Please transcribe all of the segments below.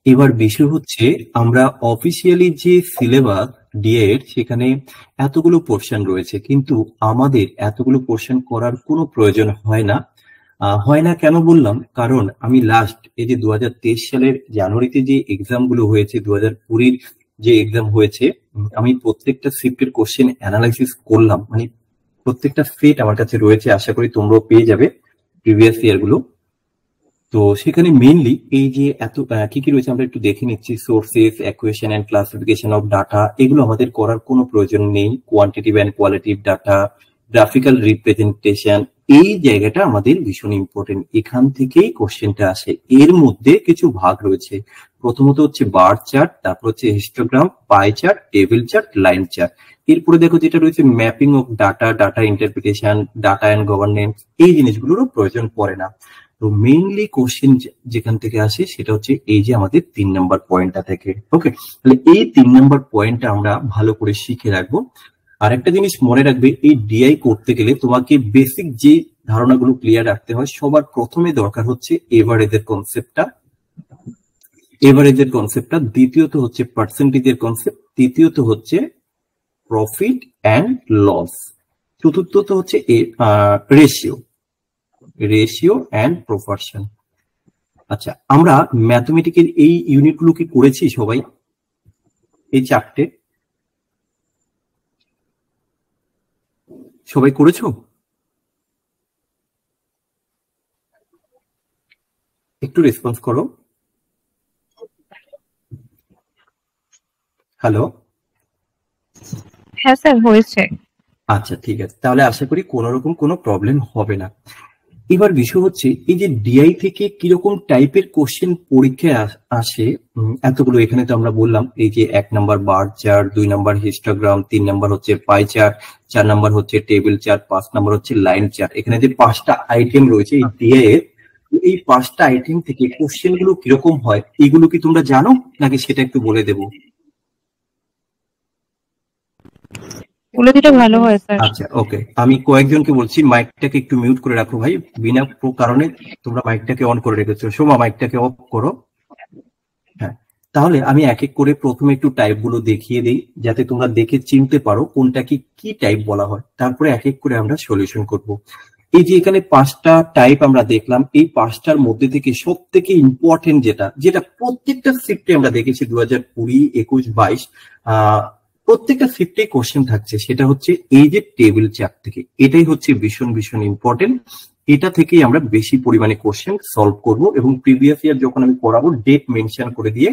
এবার বিষয় হচ্ছে আমরা অফিসিয়ালি যে সিলেবাস ডিএড সেখানে এতগুলো পোর্শন রয়েছে, কিন্তু আমাদের এতগুলো পোর্শন করার কোনো প্রয়োজন হয় না। হয় না কেন বললাম, কারণ আমি লাস্ট এই যে 2023 সালের জানুয়ারিতে যে এক্সাম গুলো হয়েছে, 2020 যে এক্সাম হয়েছে, আমি প্রত্যেকটা শিফটের কোশ্চেন অ্যানালাইসিস করলাম। মানে প্রত্যেকটা সেট আমার কাছে রয়েছে, আশা করি তোমরাও পেয়ে যাবে প্রিভিয়াস ইয়ার গুলো। তো সেখানে মেইনলি এই যে এত কি কি রয়েছে আমরা একটু দেখে নিচ্ছি। Sources, equation and classification of data, এগুলো আমাদের করার কোনো প্রয়োজন নেই। Quantitative and qualitative data, graphical representation, এই জায়গাটা আমাদের ভীষণ ইম্পর্টেন্ট। এখান থেকেই কোশ্চেনটা আসে। এর মধ্যে কিছু ভাগ রয়েছে। প্রথমত হচ্ছে বার চার্ট, তারপর হচ্ছে histogram, pie chart, table chart, line chart. এরপরে দেখো যেটা রয়েছে mapping of data, data interpretation, data and governance, এই জিনিসগুলোরও প্রয়োজন পড়ে না। তো মেইনলি কোশ্চেন যেখান থেকে আসে সেটা হচ্ছে এই যে আমাদের 3 নম্বর পয়েন্টটা থেকে। ওকে, তাহলে এই 3 নম্বর পয়েন্টটা আমরা ভালো করে শিখে রাখবো। আর একটা জিনিস মনে রাখবে, এই ডিআই করতে গেলে তোমাকে বেসিক যে ধারণাগুলো ক্লিয়ার রাখতে হয়। সবার প্রথমে দরকার হচ্ছে এভারেজের কনসেপ্টটা, দ্বিতীয়ত হচ্ছে পার্সেন্টেজের কনসেপ্ট, তৃতীয়ত হচ্ছে প্রফিট অ্যান্ড লস, চতুর্থত হচ্ছে রেশিও অ্যান্ড প্রপোর্শন। আচ্ছা, আমরা ম্যাথমেটিক্যাল এই ইউনিটগুলো কি করেছি সবাই? এই চারটে সবাই করেছো? একটু রেসপন্স করো। হ্যালো, হ্যাঁ স্যার, হয়েছে। আচ্ছা ঠিক আছে, তাহলে আশা করি কোনো রকম কোনো প্রবলেম হবে না। এবার বিষয় হচ্ছে এই যে ডিআই থেকে কিরকম টাইপের কোশ্চেন পরীক্ষায় আসে। এতগুলো এখানে তো আমরা বললাম, এই যে 1 number bar chart, 2 number histogram, 3 number হচ্ছে পাই চার্ট, 4 নাম্বার হচ্ছে টেবিল চার্ট, 5 নাম্বার হচ্ছে লাইন চার্ট। এখানে যে 5টা আইটেম রয়েছে এই ডিআই এর, এই 5টা আইটেম থেকে কোশ্চেন গুলো কিরকম হয় এগুলো কি তোমরা জানো, নাকি সেটা একটু বলে দেবো? বলে দিলে ভালো হয় স্যার। আচ্ছা ওকে, আমি কয়েকজনকে বলছি মাইকটাকে একটু মিউট করে রাখো ভাই, বিনা কারণে তোমরা মাইকটাকে অন করে রেখেছো। সোমা, মাইকটাকে অফ করো। হ্যাঁ, তাহলে আমি এক এক করে প্রথমে একটু টাইপ গুলো দেখিয়ে দিই, যাতে তোমরা দেখে চিনতে পারো কোনটাকে কি টাইপ বলা হয়। তারপরে এক এক করে আমরা সলিউশন করব। এই যে এখানে 5টা টাইপ আমরা দেখলাম, এই 5টার মধ্যে থেকে সব থেকে ইম্পর্টেন্ট যেটা যেটা প্রত্যেকটা শিফটে আমরা দেখেছি 2020, 21, 22, প্রত্যেকটা শিফটে কোশ্চেন থাকছে, সেটা হচ্ছে এই যে টেবিল চার্ট থেকে। এটাই হচ্ছে ভীষণ ভীষণ ইম্পর্টেন্ট। এটা থেকেই আমরা বেশি পরিমাণে কোশ্চেন সলভ করব, এবং প্রিভিয়াস ইয়ার যখন আমি পড়াবো ডেট মেনশন করে দিয়ে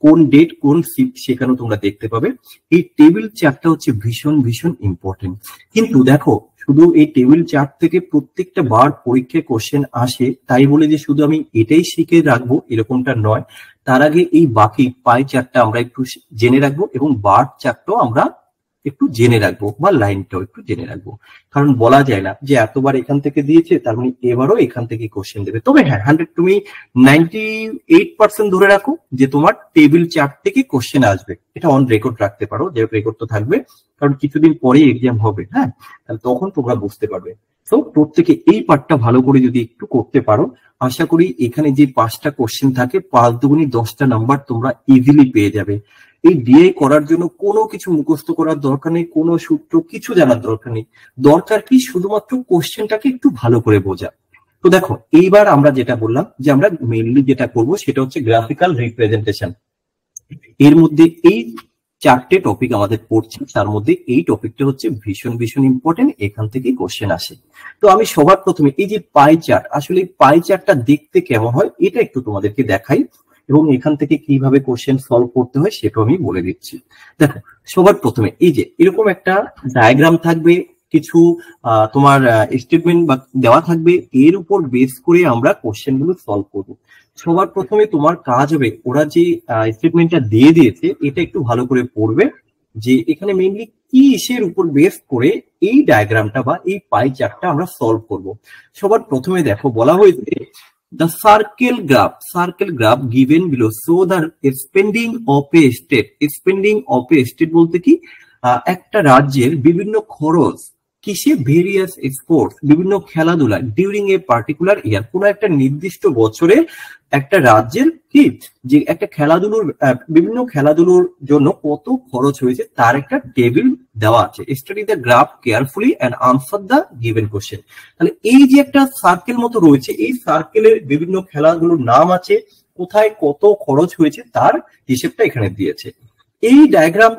কোন ডেট কোন শিফট সেখানেও তোমরা দেখতে পাবে। এই টেবিল চার্টটা হচ্ছে ভীষণ ভীষণ ইম্পর্টেন্ট। কিন্তু দেখো, শুধু এই টেবিল চার্ট থেকে প্রত্যেকটা বার পরীক্ষায় কোশ্চেন আসে তাই বলে যে শুধু আমি এটাই শিখে রাখবো এরকমটা নয়। তার আগে এই বাকি পাই চার্টটা আমরা একটু জেনে রাখবো, এবং বার চার্টটাও আমরা একটু জেনে রাখবো, বা লাইনটাও একটু জেনে রাখবো। কারণ বলা যায় না যে এতবার এখান থেকে দিয়েছে তার মানে এবারও এখান থেকে কোশ্চেন দেবে। তবে হ্যাঁ, 100 তুমি 98% ধরে রাখো যে তোমার টেবিল চার্ট থেকে কোশ্চেন আসবে। এটা অন রেকর্ড রাখতে পারো, যে রেকর্ড তো থাকবে, কারণ কিছুদিন পরেই এক্সাম হবে। হ্যাঁ, তাহলে তখন তোমরা বুঝতে পারবে। তো প্রত্যেকে এই পার্টটা ভালো করে যদি একটু করতে পারো, আশা করি এখানে যে 5টা কোশ্চেন থাকে 5 দুগুণী 10টা নাম্বার তোমরা ইজিলি পেয়ে যাবে। এই ডিআই করার জন্য কোনো কিছু মুখস্থ করার দরকার নেই, কোনো সূত্র কিছু জানার দরকার নেই। দরকার কি, শুধুমাত্র কোশ্চেনটাকে একটু ভালো করে বোঝা। তো দেখো, এইবার আমরা যেটা বললাম যে আমরা মেইনলি যেটা করব সেটা হচ্ছে গ্রাফিক্যাল রিপ্রেজেন্টেশন। এর মধ্যে এই 4টে টপিক আমাদের পড়ছে, তার মধ্যে এই টপিকটা হচ্ছে ভীষণ ভীষণ ইম্পর্টেন্ট, এখান থেকে কোশ্চেন আসে। তো আমি সবার প্রথমে এই যে পাই চার্ট, আসলে পাই চার্টটা দেখতে কেমন হয় এটা একটু তোমাদেরকে দেখাই, এবং এখান থেকে কিভাবে কোশ্চেন সলভ করতে হয় সেটাও আমি বলে দিচ্ছি। দেখো, সবার প্রথমে এই যে এরকম একটা ডায়াগ্রাম থাকবে, কিছু তোমার স্টেটমেন্ট বা দেওয়া থাকবে, এর উপর বেস করে আমরা কোশ্চেন গুলো সলভ করবো। সবার প্রথমে তোমার কাজ হবে, ওরা যে স্টেটমেন্টটা দিয়ে দিয়েছে এটা একটু ভালো করে পড়বে, যে এখানে মেইনলি কি ইসের উপর বেস করে এই ডায়াগ্রামটা বা এই পাই চার্টটা আমরা সলভ করব। সবার প্রথমে দেখো বলা হয়েছে the circle graph given below show the spending of a state। spending of a state বলতে কি, একটা রাজ্যের বিভিন্ন খরচ কিসে? ভেরিয়াস স্পোর্টস, বিভিন্ন খেলাধুলা, ডিউরিং এ পার্টিকুলার ইয়ার, কোন একটা নির্দিষ্ট বছরে একটা রাজ্যের কি যে একটা খেলাধুলোর বিভিন্ন খেলাধুলোর জন্য কত খরচ হয়েছে তার একটা টেবিল দেওয়া আছে। Study the graph carefully and answer the given question. তাহলে এই যে একটা সার্কেল মতো রয়েছে, এই সার্কেলের বিভিন্ন খেলাগুলোর নাম আছে, কোথায় কত খরচ হয়েছে তার হিসেবটা এখানে দিয়েছে। এই ডায়াগ্রাম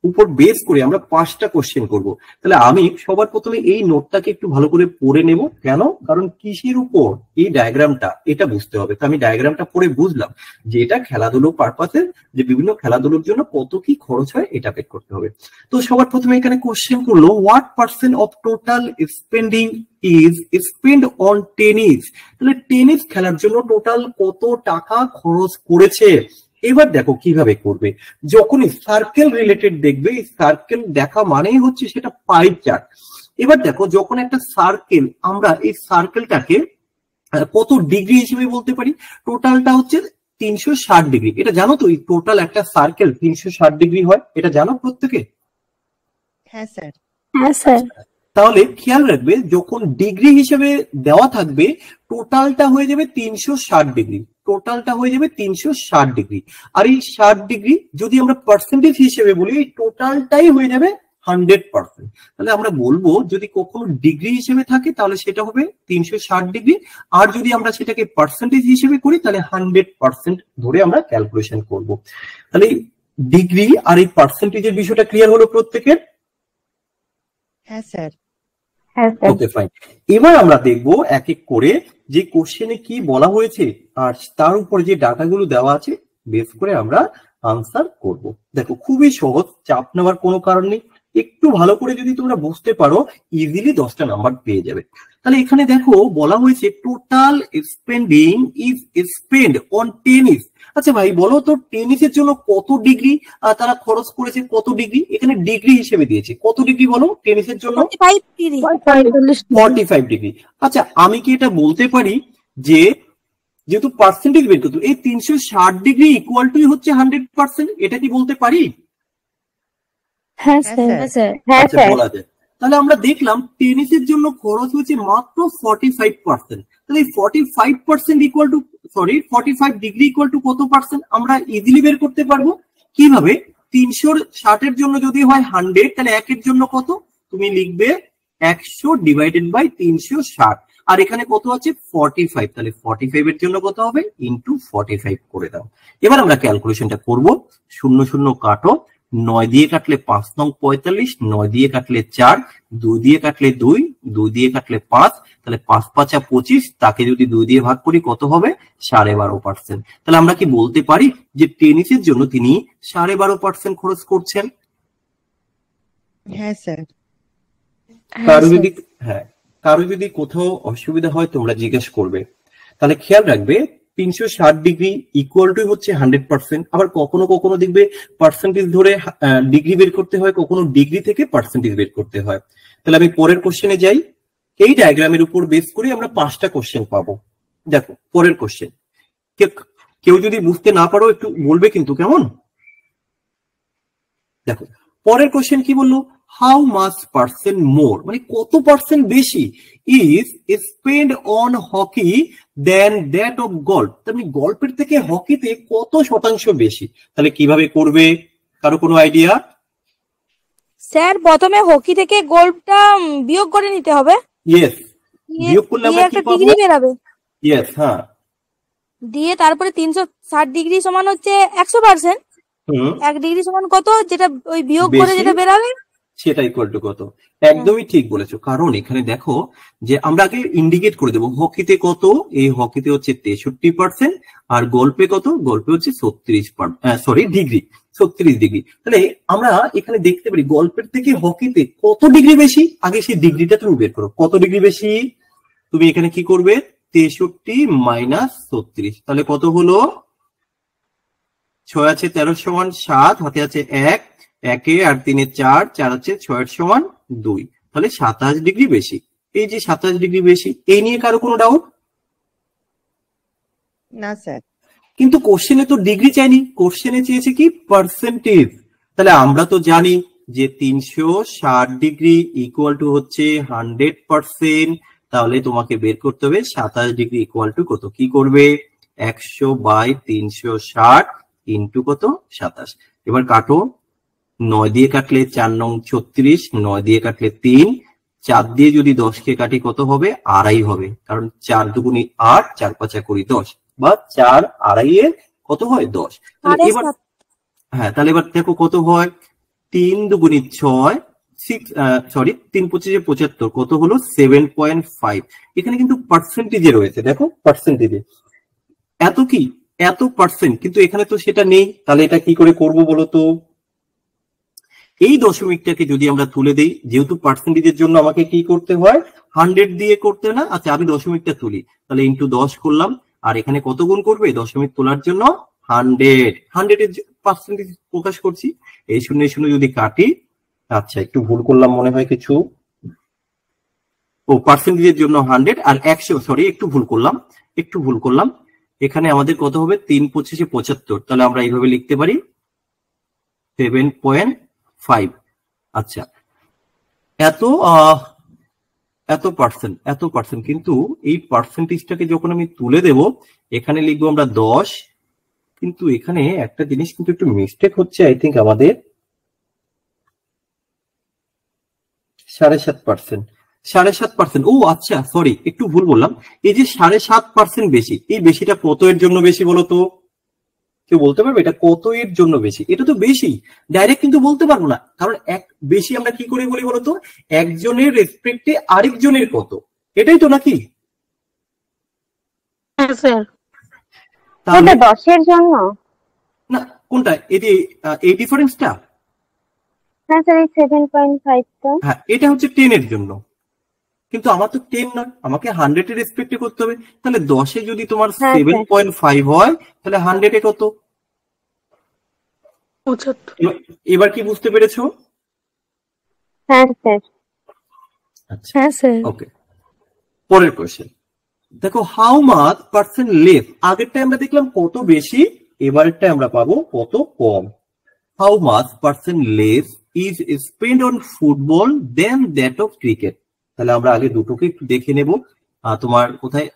উপর বেস করে আমরা 5টা কোশ্চেন করব। তাহলে আমি সবার প্রথমে এই নোটটাকে একটু ভালো করে পড়ে নেব। কেন? কারণ কিসের উপর এই ডায়াগ্রামটা, এটা বুঝতে হবে। তো আমি ডায়াগ্রামটা পড়ে বুঝলাম যে এটা খেলাধুলো পারপাসে, যে বিভিন্ন খেলাধুলোর জন্য কত কি খরচ হয় এটা বের করতে হবে। তো সবার প্রথমে এখানে কোশ্চেন করলো, what percent of total spending is spend on tennis. তাহলে টেনিস খেলার জন্য টোটাল কত টাকা খরচ করেছে। এবার দেখো কিভাবে করবে। যখনই সার্কেল রিলেটেড দেখবে, সার্কেল দেখা মানেই হচ্ছে সেটা পাই চার্ট। এবার দেখো যখন একটা সার্কেল, আমরা এই সার্কেলটাকে কত ডিগ্রি হিসেবে বলতে পারি? টোটালটা হচ্ছে 360 ডিগ্রি। এটা জানো তো, এই টোটাল একটা সার্কেল 360 ডিগ্রি হয়, এটা জানো প্রত্যেকে? হ্যাঁ স্যার। হ্যাঁ স্যার। তাহলে খেয়াল রাখবে, যখন ডিগ্রি হিসেবে দেওয়া থাকবে টোটালটা হয়ে যাবে 360 ডিগ্রি, টোটালটা হয়ে যাবে 360 ডিগ্রি। আর এই 60 ডিগ্রি যদি আমরা পার্সেন্টেজ হিসেবে বলি, এই টোটালটাই হয়ে যাবে 100%। তাহলে আমরা বলবো যদি কখনো ডিগ্রি হিসেবে থাকে তাহলে সেটা হবে 360 ডিগ্রি, আর যদি আমরা সেটাকে পার্সেন্টেজ হিসেবে করি তাহলে 100% ধরে আমরা ক্যালকুলেশন করব। তাহলে ডিগ্রি আর এই পার্সেন্টেজের বিষয়টা ক্লিয়ার হলো প্রত্যেকের? হ্যাঁ স্যার। Okay fine. এবার আমরা দেখবো এক এক করে যে কোশ্চেনে কি বলা হয়েছে আর তার উপর যে ডাটাগুলো দেওয়া আছে বেস করে আমরা আনসার করব। দেখো খুবই সহজ, চাপ নেওয়ার কোনো কারণ নেই। একটু ভালো করে যদি তোমরা বুঝতে পারো ইজিলি 10টা নাম্বার পেয়ে যাবে। তাহলে এখানে দেখো বলা হয়েছে total spending is spend on tennis. আচ্ছা ভাই বলো তো, টেনিসের জন্য কত ডিগ্রি তারা খরচ করেছে? কত ডিগ্রি? এখানে ডিগ্রি হিসেবে দিয়েছে। কত ডিগ্রি বলো টেনিসের জন্য? 45 ডিগ্রি। আচ্ছা আমি কি এটা বলতে পারি যে যেহেতু পার্সেন্টেজ বের করতে, এই 360 ডিগ্রি ইকুয়াল টু হচ্ছে 100%, এটা কি বলতে পারি? হ্যাঁ স্যার। আচ্ছা বলা যায়। তাহলে আমরা দেখলাম টেনিসের জন্য খরচ হয়েছে মাত্র 45%। তাহলে 45% equal to 45 degree equal to কত পার্সেন্ট আমরা ইজিলি বের করতে পারবো। কিভাবে? 360 এর জন্য যদি হয় 100, তাহলে একের জন্য কত? তুমি লিখবে 100 ডিভাইডেড বাই 360, আর এখানে কত আছে? 45, তাহলে 45 এর জন্য কত হবে? ইন্টু 45 করে দাও। এবার আমরা ক্যালকুলেশনটা করব। 0 0 কাটো, 9 দিয়ে কাটলে 5 9 45, 9 দিয়ে কাটলে 4, 2 দিয়ে কাটলে 2, 2 দিয়ে কাটলে 5, তাহলে 5 5 25, তাকে যদি 2 দিয়ে ভাগ করি কত হবে? 12.5%। তাহলে আমরা কি বলতে পারি যে টেনিসের জন্য তিনি 12.5% খরচ করছেন? হ্যাঁ স্যার। কারো যদি কোথাও অসুবিধা হয় তোমরা জিজ্ঞেস করবে। তাহলে খেয়াল রাখবে 360 ডিগ্রি ইকুয়াল টু হচ্ছে 100%। আবার কখনো কখনো দেখবে পার্সেন্টেজ ধরে ডিগ্রি বের করতে হয়, কখনো ডিগ্রি থেকে পার্সেন্টেজ বের করতে হয়। তাহলে আমি পরের কোশ্চেনে যাই। এই ডায়াগ্রামের উপর বেস করে আমরা 5টা কোশ্চেন পাবো। দেখো পরের কোশ্চেন, কেউ যদি বুঝতে না পারো একটু বলবে কিন্তু, কেমন? দেখো পরের কোশ্চেন কি বললো, হাউ মাচ পার্সেন্ট মোর, মানে কত পার্সেন্ট বেশি is spend on hockey then that of golf. তাহলে গল্ফের থেকে হকিতে কত শতাংশ বেশি? তাহলে কিভাবে করবে, কারো কোনো আইডিয়া? স্যার প্রথমে হকি থেকে গল্ফটা বিয়োগ করে নিতে হবে। ইয়েস, বিয়োগ করলে আমরা কি পাবো? ডিগ্রি বেরাবে। ইয়েস, হ্যাঁ। দিয়ে তারপরে 360 ডিগ্রি সমান হচ্ছে 100%। 1 ডিগ্রি সমান কত, যেটা ওই বিয়োগ করে যেটা বেরাবে সেটা ইকুয়াল টু কত? একদমই ঠিক বলেছো। কারণ এখানে দেখো যে আমরা আগে ইন্ডিকেট করে দেবো হকিতে কত, এই হকিতে হচ্ছে 63%, আর গল্পে কত, গল্পে হচ্ছে 36 ডিগ্রি, 36 ডিগ্রি। তাহলে আমরা এখানে দেখতে পারি গল্পের থেকে হকিতে কত ডিগ্রি বেশি। আগে সেই ডিগ্রিটা তুমি বের করো, কত ডিগ্রি বেশি। তুমি এখানে কি করবে, 63 মাইনাস 36, তাহলে কত হলো? 6 আছে 13 সমান 7, হাতে আছে 1, 1 আর 3 4, 4 আছে 6 সমান 2, তাহলে 27 ডিগ্রি বেশি। এই যে 27 ডিগ্রি বেশি, এই নিয়ে কারো কোনো ডাউট? না স্যার। কিন্তু কোশ্চেনে তো ডিগ্রি চাইনি, কোশ্চেনে চেয়েছে কি? পার্সেন্টেজ। তাহলে আমরা তো জানি যে 360 ডিগ্রি ইকুয়াল টু হচ্ছে 100%, তাহলে তোমাকে বের করতে হবে 27 ডিগ্রি ইকুয়াল টু কত। কি করবে, 100/360 ইন্টু কত, 27। এবার কাটো, 9 দিয়ে কাটলে 4 নং 36, 9 দিয়ে কাটলে 3, 4 দিয়ে যদি 10 কে কাটি কত হবে, 2.5 হবে, কারণ 4 দুগুণী 8, 4 পাঁচা করি 10, বা 4 2.5 এর কত হয়, 10। তাহলে এবার হ্যাঁ, তাহলে এবার দেখো কত হয়, 3 দুগুণী 6, 3 পঁচিশে 75, কত হলো 7.5। এখানে কিন্তু পার্সেন্টেজে রয়েছে, দেখো পার্সেন্টেজে এত কি, এত পার্সেন্ট, কিন্তু এখানে তো সেটা নেই। তাহলে এটা কি করে করব বলো তো, এই দশমিকটাকে যদি আমরা তুলে দেই, যেহেতু পার্সেন্টেজের জন্য আমাকে কি করতে হয়, 100 দিয়ে করতে না। আচ্ছা, আমি দশমিকটা তুলি, তাহলে ইন্টু 10 করলাম, আর এখানে কত গুণ করবে, দশমিক তোলার জন্য 100 এর পার্সেন্টেজ প্রকাশ করছি। এই শূন্য শূন্য যদি কাটি, আচ্ছা একটু ভুল করলাম মনে হয় কিছু, ও পার্সেন্টেজের জন্য 100 আর 100, সরি একটু ভুল করলাম, এখানে আমাদের কত হবে, 3 পঁচিশে 75, তাহলে আমরা এইভাবে লিখতে পারি 7.5। আচ্ছা, এত পার্সেন্ট, কিন্তু এই পার্সেন্টেজটাকে যখন আমি তুলে দেব, এখানে লিখবো আমরা 10, কিন্তু এখানে একটা জিনিস কিন্তু একটু মিস্টেক হচ্ছে, আই থিঙ্ক আমাদের 7.5%। ও আচ্ছা, সরি একটু ভুল বললাম, এই যে 7.5% বেশি, এই বেশিটা কত এর জন্য বেশি বলতো, কেউ বলতে পারবে এটা কত এর জন্য বেশি? এটা তো বেশি, ডাইরেক্ট কিন্তু বলতে পারবো না, কারণ এক বেশি আমরা কি করে বলি বলতো, একজনের রেসপেক্টে আরেকজনের কত, এটাই তো নাকি? হ্যাঁ স্যার। তাহলে 10 এর জন্য না, কোনটা, এই ডিফারেন্সটা? হ্যাঁ স্যার, এই 7.5 টা। হ্যাঁ, এটা হচ্ছে 10 এর জন্য, কিন্তু আমার তো 10 নয়, আমাকে 100 এর রেসপেক্টে করতে হবে। তাহলে 10 এ যদি তোমার 7.5 হয়, তাহলে 100 এ কত? 75। এবার কি বুঝতে পেরেছো? হ্যাঁ স্যার। আচ্ছা, হ্যাঁ স্যার। ওকে, পরের কোশ্চেন দেখো, হাউ মাচ পার্সেন্ট লেস। আগেরটা আমরা দেখলাম কত বেশি, এবারেরটা আমরা পাবো কত কম। How much percent less is spend on football than that of cricket. তাহলে আমরা আগে দুটোকে একটু দেখে নেব। তোমার কোথায়,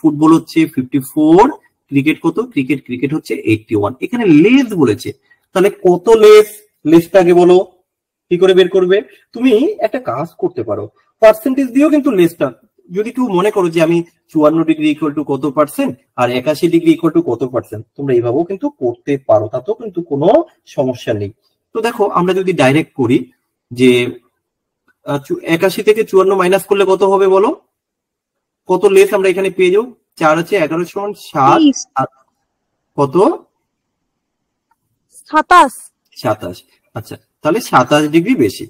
ফুটবল হচ্ছে 54, ক্রিকেট কত, ক্রিকেট হচ্ছে 81। এখানে লেস বলেছে, তাহলে কত লেসটা আগে বলো, কি করে বের করবে? তুমি একটা কাজ করতে পারো, পার্সেন্টেজ দিয়েও কিন্তু লেসটা, যদি কেউ মনে করো যে আমি 54 ডিগ্রি ইকুয়াল টু কত পার্সেন্ট, আর 81 ডিগ্রি ইকুয়াল টু কত পার্সেন্ট, তোমরা এইভাবেও কিন্তু করতে পারো, তাতেও কিন্তু কোনো সমস্যা নেই। তো দেখো, আমরা যদি ডাইরেক্ট করি যে 81 থেকে 54 মাইনাস করলে কত হবে বলো, কত লেস আমরা এখানে পেয়ে যাবো, 4 আছে 11 সমান 7, কত 27। আচ্ছা, তাহলে 27 ডিগ্রি বেশি,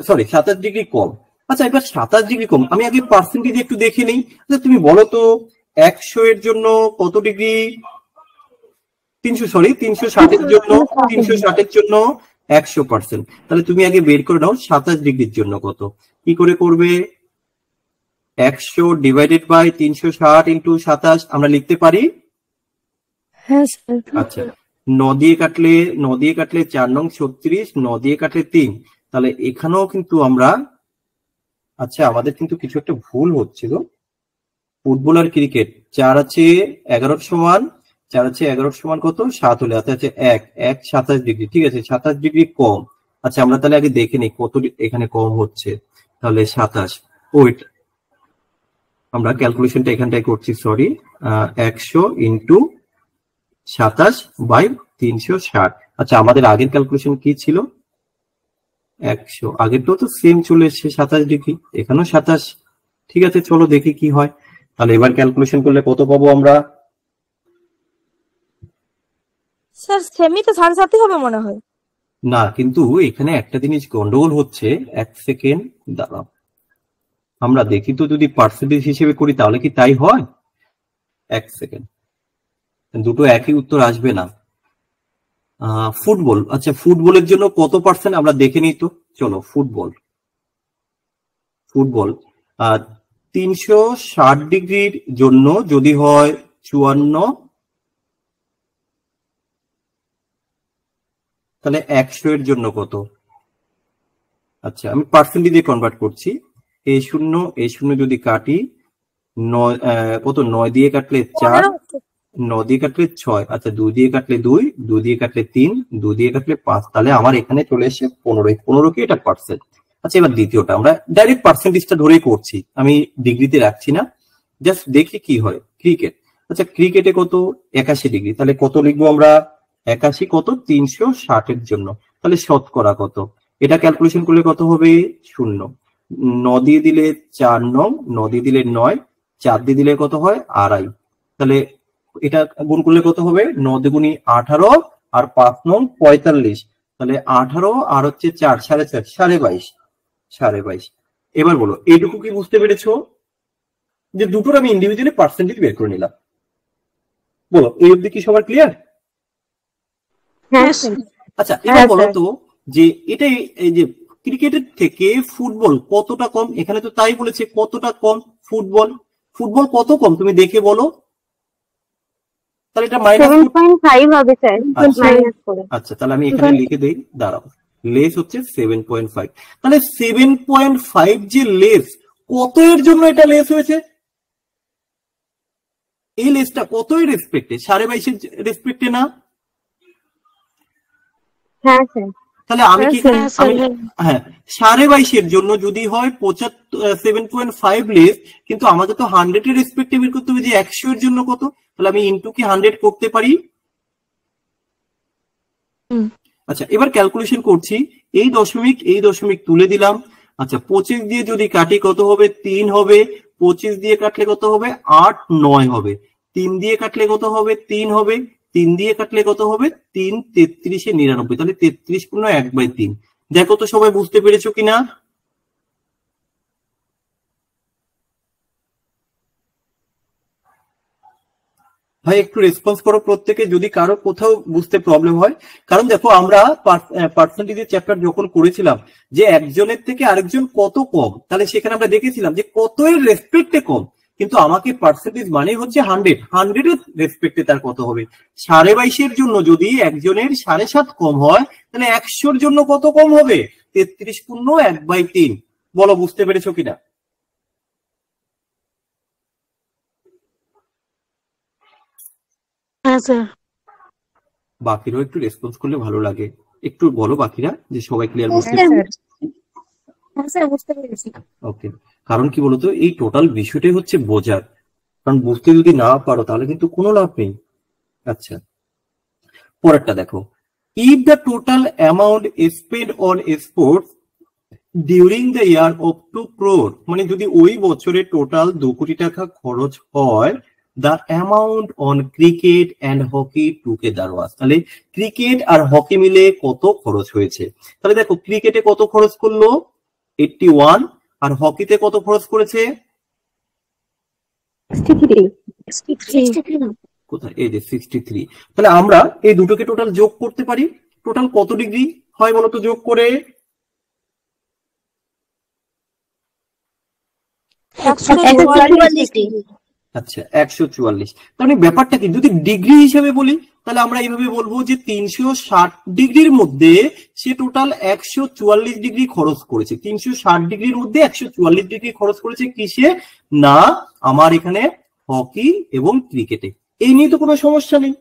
সরি 27 ডিগ্রি কম। আচ্ছা, এবার 27 ডিগ্রি কম, আমি আগে পার্সেন্টেজ একটু দেখে নিই। আচ্ছা, তুমি বলো তো 100 এর জন্য কত ডিগ্রি, 360 এর জন্য 100%। তাহলে তুমি আগে বের করে নাও 27 ডিগ্রির জন্য কত। কি করে করবে, 100 ডিভাইডেড বাই 360 ইন্টু 27 আমরা লিখতে পারি। হ্যাঁ স্যার। আচ্ছা, 9 দিয়ে কাটলে 4 নং 36, 9 দিয়ে কাটলে 3, তাহলে এখানেও কিন্তু আমরা, আচ্ছা আমাদের কিন্তু কিছু একটা ভুল হচ্ছিল, ফুটবল আর ক্রিকেট 4 আছে 11 সমান, 4 আছে 11 সমান কত, 7 হলে আছে 1 27 ডিগ্রি, ঠিক আছে 27 ডিগ্রি কম। আচ্ছা, আমরা তাহলে আগে দেখে নিই কত এখানে কম হচ্ছে, তাহলে 27, ওয়েট আমরা ক্যালকুলেশনটা এখানটায় করছি, সরি, 100 ইন্টু 27 বাই 360। আচ্ছা, আমাদের আগের ক্যালকুলেশন কি ছিল, 100, আগেরটাও তো সেম চলে এসছে 27 ডিগ্রি, এখানেও 27। ঠিক আছে, চলো দেখি কি হয়। তাহলে এবার ক্যালকুলেশন করলে কত পাবো আমরা? স্যার সেমি তো 7.5 হবে মনে হয়। না, কিন্তু এখানে একটা জিনিস গন্ডগোল হচ্ছে, 1 সেকেন্ড দাঁড়াও, আমরা দেখি তো, যদি পার্সেন্টেজ হিসেবে করি তাহলে কি তাই হয়? 1 সেকেন্ড, দুটো একই উত্তর আসবে না। ফুটবল, আচ্ছা ফুটবলের জন্য কত পার্সেন্ট আমরা দেখে নিই তো, চলো ফুটবল 360 ডিগ্রির জন্য যদি হয় 54, তাহলে 100 এর জন্য কত, আচ্ছা আমি পার্সেন্টেজে কনভার্ট করছি। A0 যদি কাটি 9 কত 9 দিয়ে কাটলে 4, 9 দিয়ে কাটলে 6, আচ্ছা 2 দিয়ে কাটলে 2, 2 দিয়ে কাটলে 3, 2 দিয়ে কাটলে 5, তাহলে আমার এখানে চলে এসে 15 কে এটা পার্সেন্ট। আচ্ছা এবার দ্বিতীয়টা আমরা ডাইরেক্ট পার্সেন্টেজটা ধরেই করছি, আমি ডিগ্রিতে রাখছি না, জাস্ট দেখি কি হয়। ক্রিকেট, আচ্ছা ক্রিকেটে কত 81 ডিগ্রি, তাহলে কত লিখবো আমরা 81 কত 360 এর জন্য, তাহলে শতকরা কত, এটা ক্যালকুলেশন করলে কত হবে 0, 9 দিয়ে দিলে 4 9, 9 দিয়ে দিলে 9, 4 দিয়ে দিলে কত হয় 2.5, তাহলে এটা গুণ করলে কত হবে 9 দুগুণী 18 আর 5 9 45, তাহলে 18 আর হচ্ছে 4 4.5 22.5। এবার বলো এইটুকু কি বুঝতে পেরেছো যে দুটোর আমি ইন্ডিভিজুয়ালি পার্সেন্টেজ বের করে নিলাম? বলো এই অবধি কি সবার ক্লিয়ার? হ্যাঁ আচ্ছা এবার বলো তো যে এটা এই যে ক্রিকেটের থেকে ফুটবল কতটা কম, এখানে তো তাই বলেছে কতটা কম ফুটবল কত কম তুমি দেখে বলো, তাহলে এটা মাইনাস 7.5 হবে স্যার, মাইনাস করে। আচ্ছা তাহলে আমি এখানে লিখে দেই, দাঁড়াও, লেস হচ্ছে 7.5, তাহলে 7.5 যে লেস, কত এর জন্য এটা লেস হয়েছে? এই লেসটা কত এর রেসপেক্টে? 22.5 এর রেসপেক্টে না? হ্যাঁ স্যার। তাহলে আমি কি হ্যাঁ 22.5 এর জন্য যদি হয় 7.5 লেস, কিন্তু আমাকে তো 100 এর রেসপেক্টে বের করতে হবে যে 100 এর জন্য কত, তাহলে আমি ইনটু কি 100 করতে পারি? আচ্ছা এবার ক্যালকুলেশন করছি, এই দশমিক তুলে দিলাম। আচ্ছা 25 দিয়ে যদি কাটি কত হবে 3 হবে, 25 দিয়ে কাটলে কত হবে 8 9 হবে, 3 দিয়ে কাটলে কত হবে 3 হবে, 3 দিয়ে কাটলে কত হবে 3 33 এ 99, তাহলে 33 পূর্ণ 1/3। দেখো তো সবাই বুঝতে পেরেছো কিনা? ভাই একটু রেসপন্স করো প্রত্যেকে যদি কারো কোথাও বুঝতে প্রবলেম হয়, কারণ দেখো আমরা পার্সেন্টেজের চ্যাপ্টার যখন করেছিলাম যে একজনের থেকে আরেকজন কত কম, তাহলে সেখানে আমরা দেখেছিলাম যে কত এর রেসপেক্টে কম, কিন্তু আমাকে পার্সেন্টেজ মানে হচ্ছে 100 এর রেসপেক্টে তার কত হবে। 22.5 এর জন্য যদি একজনের 7.5 কম হয়, তাহলে 100 এর জন্য কত কম হবে 33 পূর্ণ 1/3। বলো বুঝতে পেরেছো কিনা? হ্যাঁ স্যার। বাকিরাও একটু রেসপন্স করলে ভালো লাগে, একটু বলো বাকিরা যে সবাই ক্লিয়ার বুঝতে বুঝতে পেরেছি। ওকে, কারণ কি বলতো এই টোটাল বিষয়টাই হচ্ছে বোঝার, কারণ বুঝতে যদি না পারো তাহলে কিন্তু কোনো লাভ নেই। আচ্ছা পরেরটা দেখো, if the total amount spend on sports during the year of 2 crore, মানে যদি ওই বছরে টোটাল 2 কোটি টাকা খরচ হয়, the amount on cricket and hockey together was, তাহলে ক্রিকেট আর হকি মিলে কত খরচ হয়েছে? তাহলে দেখো ক্রিকেটে কত খরচ করলো 81, আর হকিতে কত খরচ করেছে 63। কোথায়, এই যে 63। তাহলে আমরা এই দুটোকে টোটাল যোগ করতে পারি, টোটাল কত ডিগ্রি হয় বলতো যোগ করে? 144। আচ্ছা 144। তাহলে ব্যাপারটা কি যদি ডিগ্রি হিসেবে বলি, তাহলে আমরা এইভাবে বলবো যে 360 ডিগ্রির মধ্যে সে টোটাল 144 ডিগ্রি খরচ করেছে। 360 ডিগ্রির মধ্যে 144 ডিগ্রি খরচ করেছে কিসে না আমার এখানে হকি এবং ক্রিকেটে, এই নিয়ে তো কোনো সমস্যা নেই।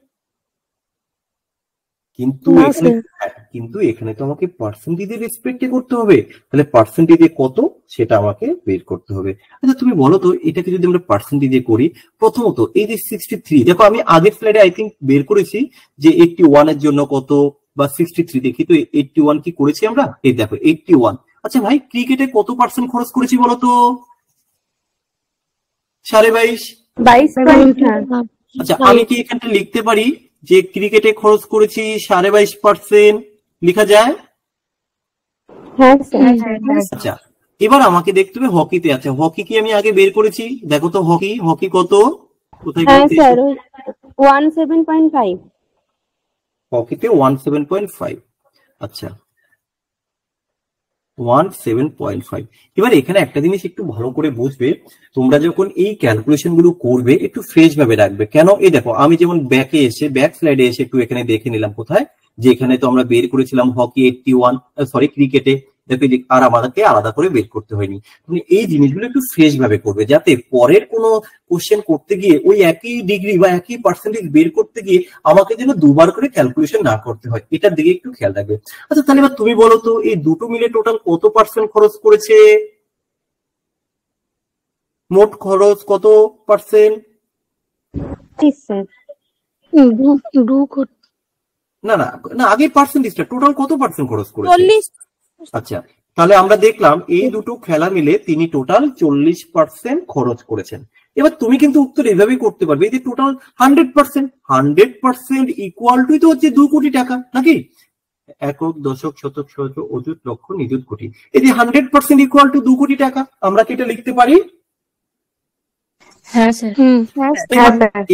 কিন্তু এখানে তো আমাকে পার্সেন্টেজে রেসপেক্টে করতে হবে, তাহলে পার্সেন্টেজে কত সেটা আমাকে বের করতে হবে। আচ্ছা তুমি বলো তো এটাকে যদি আমরা পার্সেন্টেজে করি, প্রথমত এই যে 63, দেখো আমি আগের স্লাইডে আই থিঙ্ক বের করেছি যে 81 এর জন্য কত বা 63 দেখি তো 81 কি করেছি আমরা, এই দেখো 81। আচ্ছা ভাই ক্রিকেটে কত পার্সেন্ট খরচ করেছি বলো তো? 22.5। আচ্ছা আমি কি এখানটা লিখতে পারি যে ক্রিকেটে খরচ করেছি 22.5%, লিখা যায়? আচ্ছা এবার আমাকে দেখতে হবে হকিতে। আচ্ছা হকি কি আমি আগে বের করেছি, দেখো তো হকি কত, কোথায় 17.5। হকিতে 17.5। আচ্ছা 17.5। এবার এখানে একটা জিনিস একটু ভালো করে বুঝবে, তোমরা যখন এই ক্যালকুলেশন গুলো করবে একটু ফ্রেশ ভাবে রাখবে। কেন, এই দেখো আমি যেমন ব্যাক স্লাইডে এসে একটু এখানে দেখে নিলাম কোথায়, যে এখানে তো আমরা বের করেছিলাম হকি 81, ক্রিকেটে দেখো আর আমাদেরকে আলাদা করে বের করতে হয়নি। তুমি এই জিনিসগুলো একটু ফ্রেশ ভাবে করবে, যাতে পরের কোনো কোশ্চেন করতে গিয়ে ওই একই ডিগ্রি বা একই পার্সেন্টেজ বের করতে গিয়ে আমাকে যেন দুবার করে ক্যালকুলেশন না করতে হয়, এটার দিকে একটু খেয়াল রাখবে। আচ্ছা তাহলে এবার তুমি বলো তো এই দুটো মিলে টোটাল কত পার্সেন্ট খরচ করেছে? মোট খরচ কত পার্সেন্ট? স্যার না না না, আগে পার্সেন্টেজটা টোটাল কত পার্সেন্ট খরচ করেছে? 40। আচ্ছা তাহলে আমরা দেখলাম এই দুটো খেলা মিলে তিনি টোটাল 40% খরচ করেছেন। এবার তুমি কিন্তু উত্তর এভাবেই করতে পারবে, এই যে টোটাল 100% ইকুয়াল টু তো হচ্ছে 2 কোটি টাকা, নাকি? একক, দশক, শতক, সহস্র, অযুত, লক্ষ, নিযুত, কোটি। এই যে 100% ইকুয়াল টু 2 কোটি টাকা, আমরা কি এটা লিখতে পারি? হ্যাঁ স্যার।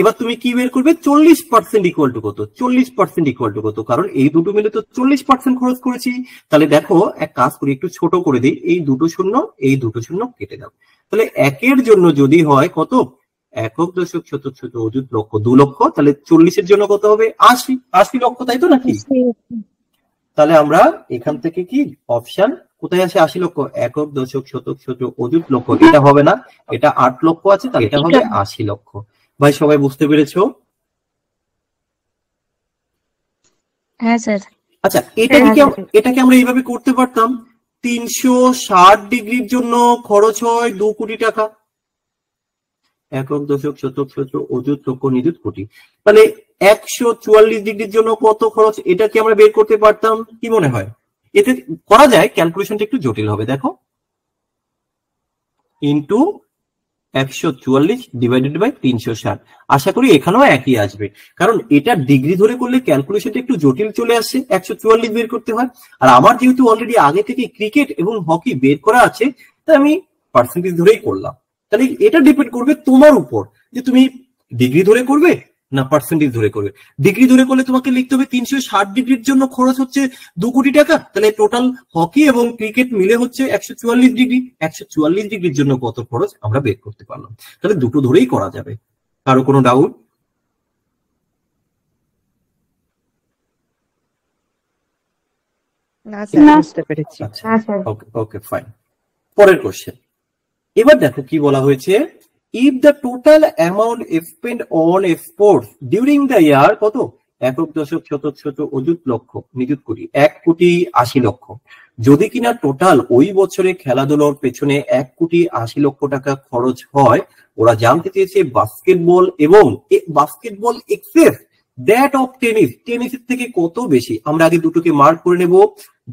এবার তুমি কি বের করবে? 40% ইকুয়াল টু কত? 40% ইকুয়াল টু কত? কারণ এই দুটো মিলে তো 40% খরচ করেছি। তাহলে দেখো এক কাজ করি, একটু ছোট করে দিই, এই দুটো শূন্য এই দুটো শূন্য কেটে দাও। তাহলে একের জন্য যদি হয় কত? একক, দশক, শতক, সহস্র, অযুত, লক্ষ, 2 লক্ষ। তাহলে 40-এর জন্য কত হবে? 80 লক্ষ, তাই তো নাকি? তাহলে আমরা এখান থেকে কি অপশন কোথায় আছে? 80 লক্ষ। একক, দশক, শতক, সহস্র, অযুত, লক্ষ, এটা হবে না, এটা 8 লক্ষ আছে, তাহলে এটা হবে 80 লক্ষ। ভাই সবাই বুঝতে পেরেছো? হ্যাঁ স্যার। আচ্ছা এটাকে আমরা এইভাবে করতে পারতাম, 360 ডিগ্রির জন্য খরচ হয় 2 কোটি টাকা। একক, দশক, শতক, সহস্র, অযুত, লক্ষ, নিযুত, কোটি। তাহলে 144 ডিগ্রির জন্য কত খরচ, এটা কি আমরা বের করতে পারতাম? কি মনে হয়? এতে করা যায়, ক্যালকুলেশনটা একটু জটিল হবে। দেখো ইন্টু 144 ডিভাইডেড বাই 360। আশা করি এখানেও একই আসবে, কারণ এটা ডিগ্রি ধরে করলে ক্যালকুলেশনটা একটু জটিল চলে আসছে, 144 বের করতে হয়। আর আমার যেহেতু অলরেডি আগে থেকে ক্রিকেট এবং হকি বের করা আছে, তাই আমি পার্সেন্টেজ ধরেই করলাম। তাহলে এটা ডিপেন্ড করবে তোমার উপর, যে তুমি ডিগ্রি ধরে করবে না পার্সেন্টেজ ধরে করবে। ডিগ্রি ধরে করলে তোমাকে লিখতে হবে 360 ডিগ্রির জন্য খরচ হচ্ছে 2 কোটি টাকা। তাহলে টোটাল হকি এবং ক্রিকেট মিলে হচ্ছে 144 ডিগ্রি। 144 ডিগ্রির জন্য কত খরচ আমরা বের করতে পারলাম। তাহলে দুটো ধরেই করা যাবে। কারো কোনো ডাউট? না স্যার, বুঝতে পেরেছি। আচ্ছা ওকে ফাইন। পরের কোশ্চেন। এবার দেখো কি বলা হয়েছে, if the total amount spent on sports during the year কত? একক, দশক, শতক, সহস্র, অযুত, লক্ষ, নিযুত, কোটি। 1,80,00,000। যদি কিনা টোটাল ওই বছরে খেলাধুলার পেছনে 1,80,00,000 টাকা খরচ হয়, ওরা জানতে চেয়েছে বাস্কেটবল এবং basketball access that of tennis, টেনিসের থেকে কত বেশি। আমরা আগে দুটোকে মার্ক করে নেব।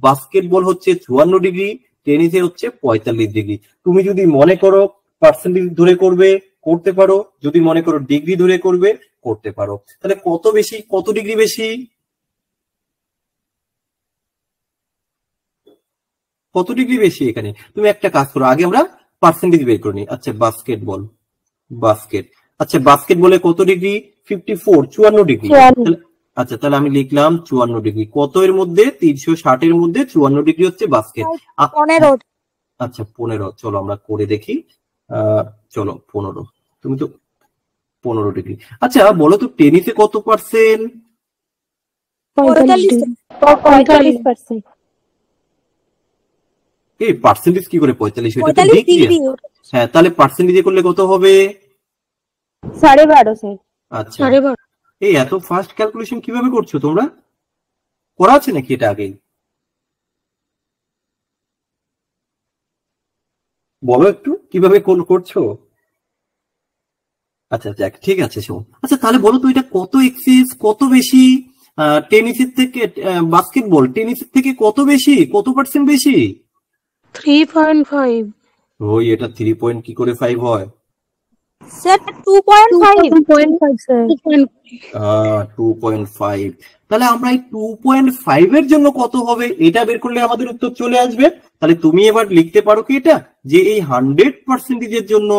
বাস্কেটবল হচ্ছে 54 ডিগ্রি, টেনিসে হচ্ছে 45 ডিগ্রি। তুমি যদি মনে করো পার্সেন্টেজ ধরে করবে, করতে পারো। যদি মনে করো ডিগ্রি ধরে করবে, করতে পারো। তাহলে কত বেশি, কত ডিগ্রি বেশি? কত ডিগ্রি বেশি এখানে? তুমি একটা কাজ করো, আগে আমরা পার্সেন্টেজ বের করে নিই। আচ্ছা বাস্কেটবলে কত ডিগ্রি? 54 ডিগ্রি। আচ্ছা তাহলে আমি লিখলাম 54 ডিগ্রি। কত এর মধ্যে? 360 এর মধ্যে 54 ডিগ্রি হচ্ছে বাস্কেট। 15। আচ্ছা 15। চলো আমরা করে দেখি। চলো 15। তুমি তো 15 ডিগ্রি। আচ্ছা বলো তো টেনিসে কত পার্সেন্ট? 45%। এই পার্সেন্টেজ কি করে 45 হয়? এটা তো ডিগ্রি। হ্যাঁ তাহলে পার্সেন্টেজে করলে কত হবে? 12.5 স্যার। আচ্ছা এই এত ফাস্ট ক্যালকুলেশন কিভাবে করছো তোমরা? করা আছে নাকি এটা আগে? বলো একটু কিভাবে করছো। আচ্ছা যাক ঠিক আছে শোন। আচ্ছা তাহলে বলো তো এটা কত এক্সেস, কত বেশি টেনিসের থেকে? বাস্কেটবল টেনিসের থেকে কত বেশি, কত পার্সেন্ট বেশি? 3.5। ওই এটা 3 কি করে 5 হয়? Sir 2.5 sir. 2.5। তাহলে আমরা এই 2.5 এর জন্য কত হবে এটা বের করলে আমাদের উত্তর চলে আসবে। তাহলে তুমি এবার লিখতে পারো কি এটা, যে এই 100%-এর জন্য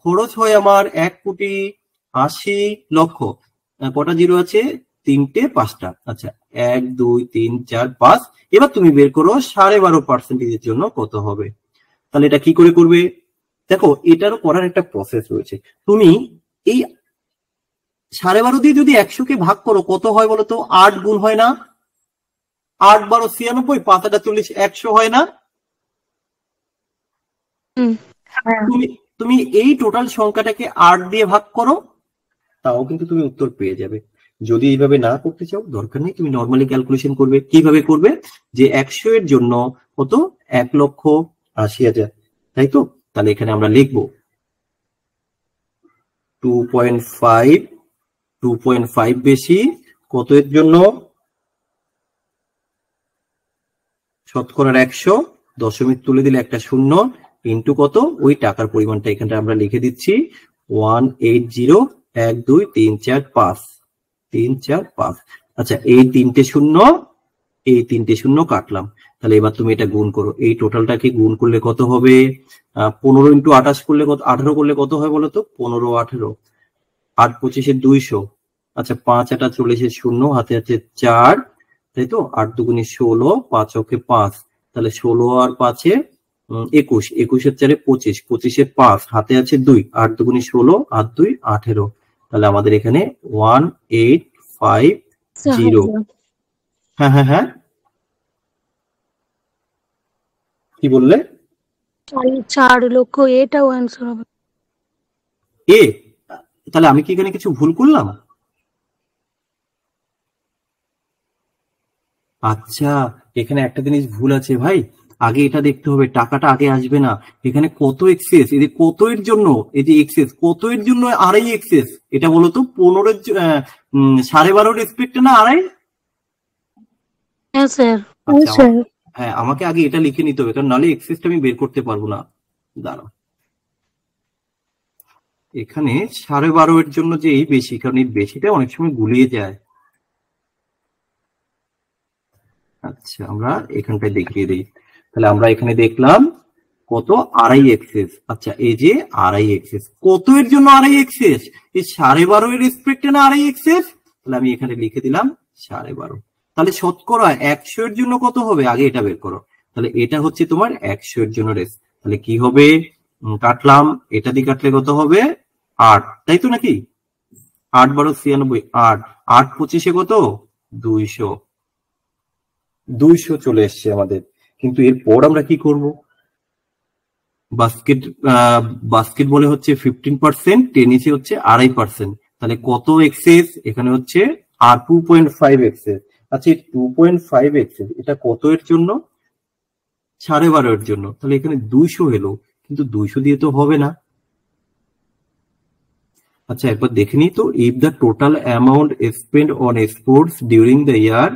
খরচ হয় আমার 1,80,00,000। কটা জিরো আছে? 3টে 5টা। আচ্ছা 1 2 3 4 5। এবার তুমি বের করো 12.5%-এর জন্য কত হবে। তাহলে এটা কি করে করবে? দেখো এটারও করার একটা প্রসেস রয়েছে। তুমি এই 12.5 দিয়ে যদি 100-কে ভাগ করো কত হয় বলো তো? 8 গুণ হয় না? 8 12 96, 5 8 40, 100 হয় না? তুমি তুমি এই টোটাল সংখ্যাটাকে 8 দিয়ে ভাগ করো, তাও কিন্তু তুমি উত্তর পেয়ে যাবে। যদি এইভাবে না করতে চাও দরকার নেই, তুমি নর্মালি ক্যালকুলেশন করবে। কিভাবে করবে, যে 100 এর জন্য কত, 1,80,000, তাই তো? তাহলে এখানে আমরা লিখবো 2.5 বেশি কত এর জন্য, শতকরার 100, দশমিক তুলে দিলে একটা শূন্য, ইন্টু কত, ওই টাকার পরিমাণটা এখানে আমরা লিখে দিচ্ছি 180, 1 2 3 4 5, 3 4 5। আচ্ছা, এই তিনটে শূন্য কাটলাম। তাহলে এবার তুমি এটা গুণ করো, এই টোটালটাকে গুণ করলে কত হবে, 15 × 28 করলে কত, 18 করলে কত হয় বলো তো, 15 18, 8 25 200। আচ্ছা, 5 8 চলে এসে শূন্য, হাতে আছে 4, তাই তো? 8 2 16, 5 ওকে 5, তাহলে 16 আর 5 21, 21 এর 4 25, 25 এ 5, হাতে আছে 2, 8 2 16, 8 2 18। তাহলে আমাদের এখানে 1850। হ্যাঁ হ্যাঁ হ্যাঁ, কি বললে? 4 লক্ষ, এটাও অ্যান্সার হবে। এ, তাহলে আমি কি এখানে কিছু ভুল করলাম? আচ্ছা, এখানে একটা জিনিস ভুল আছে ভাই, আগে এটা দেখতে হবে, টাকাটা আগে আসবে না। এখানে কত এক্সেস, এই যে কত এর জন্য, এই যে এক্সেস কত এর জন্য, আড়াই এক্সেস, এটা বলো তো 15 এর 12.5 রেসপেক্টে না আড়াই? হ্যাঁ স্যার। আচ্ছা, হ্যাঁ, আমাকে আগে এটা লিখে নিতে হবে, কারণ নাহলে এক্সেসটা আমি বের করতে পারবো না। দাঁড়াও, এখানে 12.5 এর জন্য যে এই বেশি, কারণ এই বেশিটা অনেক সময় গুলিয়ে যায়। আচ্ছা, আমরা এখানটায় দেখিয়ে দিই। তাহলে আমরা এখানে দেখলাম কত, আড়াই এক্সেস। আচ্ছা, এই যে আড়াই এক্সেস, কত এর জন্য আড়াই এক্সেস, এই 12.5 এর রেসপেক্টে না আড়াই এক্সেস? তাহলে আমি এখানে লিখে দিলাম 12.5। তাহলে শতকরা 100 এর জন্য কত হবে, আগে এটা বের করো। তাহলে এটা হচ্ছে তোমার 100 এর জন্য রেস। তাহলে কি হবে, কাটলাম, এটা দিয়ে কাটলে কত হবে, 8, তাই তো নাকি? 8 12 96, 8 8 25 কত, 200 চলে এসছে আমাদের। কিন্তু এরপর আমরা কি করব, বাস্কেট বলে হচ্ছে 15%, টেনিসে হচ্ছে 2.5%। তাহলে কত এক্সেস, এখানে হচ্ছে আর 2.5 এক্সেস। আচ্ছা, 2.5 এক্সেস এটা কত এর জন্য, 12.5 এর জন্য। তাহলে এখানে 200 এলো, কিন্তু 200 দিয়ে তো হবে না। আচ্ছা, একবার দেখে নিই তো, if the total amount spend on sports during the year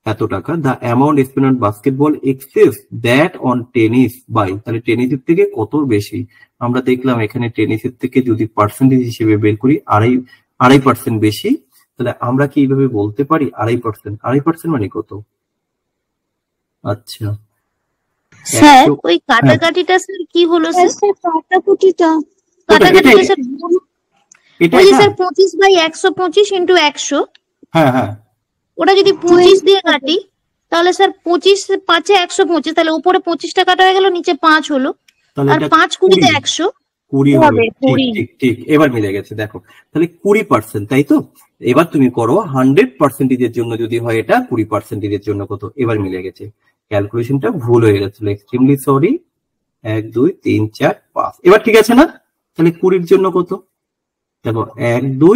এত টাকা, the amount spend on basketball access that on tennis by, তাহলে টেনিসের থেকে কত বেশি? আমরা দেখলাম এখানে টেনিসের থেকে যদি পার্সেন্টেজ হিসেবে বের করি, 2.5% বেশি। তাহলে আমরা কি এইভাবে বলতে পারি 2.5%, 2.5% মানে কত? আচ্ছা স্যার, ওই কাটাকাটিটা স্যার কি হলো স্যার? কাটাকাটিটা স্যার, ওই যে স্যার 25/125 × 100, হ্যাঁ হ্যাঁ, ওটা যদি 25 দিয়ে কাটি, তাহলে স্যার 25 5 125, তাহলে উপরে 25টা কাটা হয়ে গেল, নিচে 5 হলো, আর 5 20 তে 100 20 হবে। ঠিক ঠিক, এবার মিলে গেছে, দেখো। তাহলে 20%, তাই তো? এবার তুমি করো 100% জন্য যদি হয় এটা, 20% জন্য কত, এবার মিলে গেছে। ক্যালকুলেশনটা ভুল হয়ে গেছিল, এক্সট্রিমলি সরি। 1 2 3 4 5, এবার ঠিক আছে না? তাহলে 20 জন্য কত, দেখো 1 2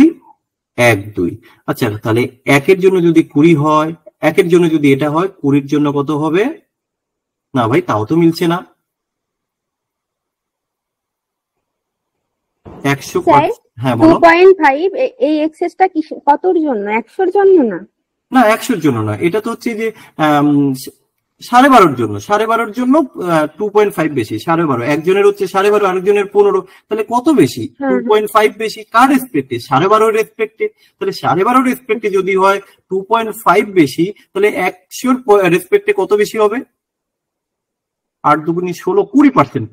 1 2। আচ্ছা, তাহলে 1 এর জন্য যদি 20 হয়, 1 এর জন্য যদি এটা হয়, 20 জন্য কত হবে? না ভাই, তাও তো মিলছে না। 100, হ্যাঁ বলো। 2.5 এই এক্সেসটা কতর জন্য, 100 এর জন্য না? না, 100 এর জন্য না, এটা তো হচ্ছে যে 12.5 জন্য, 12.5 জন্য 2.5 বেশি। 12.5 একজনের হচ্ছে 12.5, আরেকজনের 15, তাহলে কত বেশি? 2.5 বেশি। কার রেসপেক্টে? 12.5 এর রেসপেক্টে। তাহলে 12.5 এর রেসপেক্টে যদি হয় 2.5 বেশি, তাহলে 100 এর রেসপেক্টে কত বেশি হবে? 8 2 16,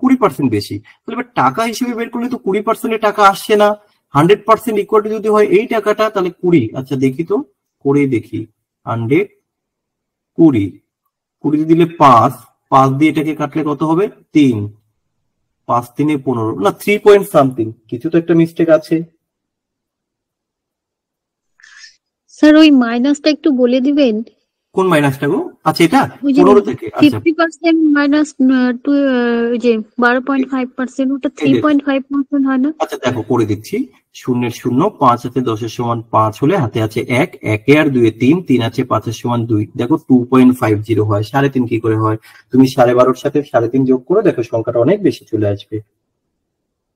20% বেশি। তাহলে এবার টাকা হিসেবে বের করলে তো 20% টাকা আসছে না। 100% ইকুয়াল টু যদি হয় এই টাকাটা, তাহলে 20। আচ্ছা, দেখি তো, করে দেখি। 100 20 দিলে 5 দিয়ে এটাকে কাটলে কত হবে? 3, 5 3 15, না 3 পয়েন্ট সামথিং, কিছু তো একটা মিস্টেক আছে। স্যার, ওই মাইনাসটা একটু বলে দিবেন। কোন মাইনাসটা গো? আচ্ছা এটা ওই যে 15 থেকে। আচ্ছা 50% মাইনাস ওই যে 12.5%, ওটা 3.5% হয় না? আচ্ছা দেখো করে দিচ্ছি। 0 0, 5 আছে 10 সমান 5 হলে হাতে আছে 1, 1 আর 2 3, 3 আছে 5 সমান 2। দেখো 2.50 হয়, 3.5 কি করে হয়? তুমি 12.5-এর সাথে 3.5 যোগ করো, দেখো সংখ্যাটা অনেক বেশি চলে আসবে।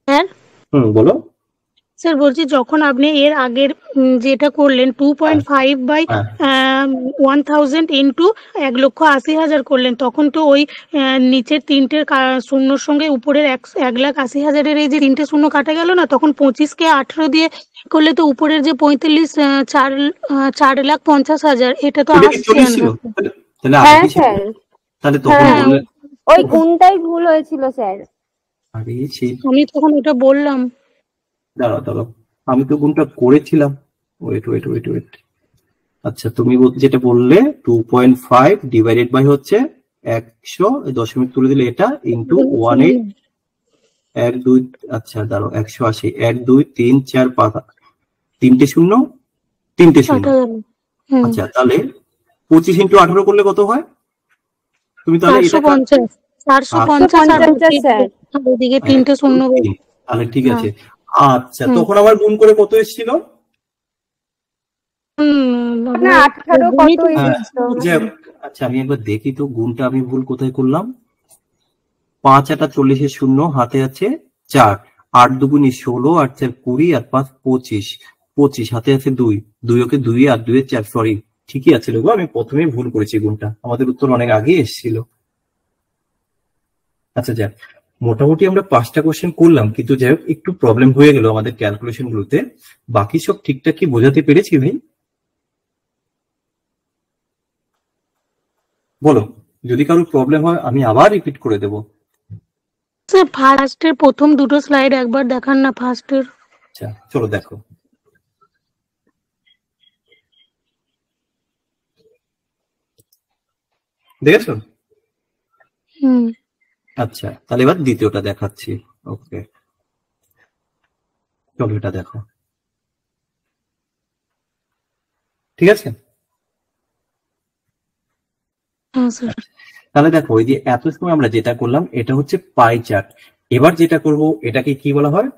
স্যার বলো। স্যার বলছি, যখন আপনি এর আগের যেটা করলেন 2.5 বাই 1000 ইন্টু 1,80,000 করলেন, তখন তো ওই নিচের তিনটের শূন্যর সঙ্গে উপরের 1,80,000-এর এই যে তিনটে শূন্য কাটা গেল না, তখন 25কে 18 দিয়ে করলে তো উপরের যে 45 4,50,000 এটা তো ওটা কি আসছে 40 ছিল? না। তাহলে হ্যাঁ আগে কি ছিল? স্যার, তাহলে তখন হ্যাঁ। বললে ওই গুণটাই ভুল হয়েছিল স্যার। আরে সেই আমি তখন ওটা বললাম। দাঁড়াও দাঁড়াও, আমি তো গুণটা করেছিলাম। Wait wait wait wait. আচ্ছা তুমি যেটা বললে 2.5 ডিভাইডেড বাই হচ্ছে 100, দশমিক তুলে দিলে এটা ইন্টু 1 1 2, আচ্ছা দাঁড়াও 180, 1 2 3 4 5, তিনটে শূন্য। আচ্ছা তাহলে 25 ইন্টু 18 করলে কত হয়? তুমি তাহলে এটা 450 স্যার, ওদিকে তিনটে শূন্য। তাহলে ঠিক আছে। আচ্ছা তখন আবার গুণ করে কত এসেছিল? 18 কত এসেছিল? আচ্ছা আমি একবার দেখি তো গুণটা আমি ভুল কোথায় করলাম। 5 8 40 শূন্য, হাতে আছে 4, 8 2 16, 8 4 20 আর 5 25, 25 হাতে আছে 2, 2 ওকে 2 আর 2 4, সরি ঠিকই আছে লোক, আমি প্রথমেই ভুল করেছি গুণটা, আমাদের উত্তর অনেক আগে এসেছিল। আচ্ছা যাক, মোটামুটি আমরা 5টা কোশ্চেন করলাম, কিন্তু যাই হোক একটু প্রবলেম হয়ে গেল আমাদের ক্যালকুলেশন গুলোতে। বাকি সব ঠিকঠাক কি বোঝাতে পেরেছি ভাই? বলো, যদি কারো প্রবলেম হয় আমি আবার রিপিট করে দেবো। স্যার ফার্স্টের প্রথম দুটো স্লাইড একবার দেখান না, ফার্স্টের। আচ্ছা চলো দেখো। দেখেছো? আচ্ছা তাহলে এবার দ্বিতীয়টা দেখাচ্ছি। ওকে চলো এটা দেখো, ঠিক আছে? তাহলে দেখো ওই যে এত সময় আমরা যেটা করলাম এটা হচ্ছে পাই চার্ট। এবার যেটা করব এটাকে কি বলা হয়?